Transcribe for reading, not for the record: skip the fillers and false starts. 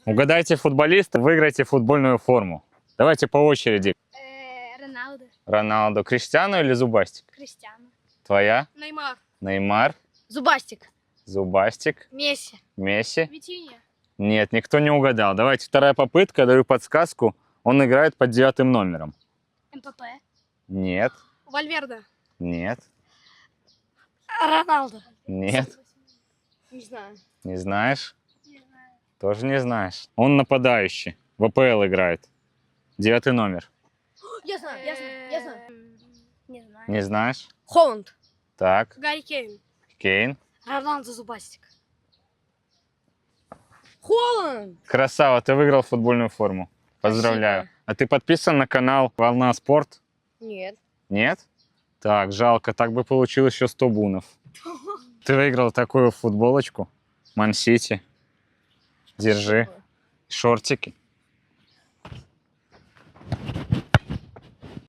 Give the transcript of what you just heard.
Угадайте футболиста, выиграйте футбольную форму. Давайте по очереди. Роналдо. Роналдо. Криштиану или Зубастик? Криштиану. Твоя? Неймар. Неймар. Зубастик. Зубастик. Месси. Месси. Витинья. Нет, никто не угадал. Давайте вторая попытка, даю подсказку. Он играет под 9 номером. МПП. Нет, Вальверде. нет, Роналдо. нет. Не знаю. Не знаешь? Не знаю. Тоже не знаешь. Он нападающий. В АПЛ играет. 9 номер. Я знаю, я знаю. Не знаю. Не знаешь? Холланд. Так, Гарри Кейн. Кейн. Роналдо Зубастик. Холланд. Красава, ты выиграл футбольную форму. Поздравляю. Спасибо. А ты подписан на канал Волна Спорт? Нет. Нет? Так, жалко, так бы получил еще 100 бунов. Ты выиграл такую футболочку. Ман-Сити. Держи. Шортики.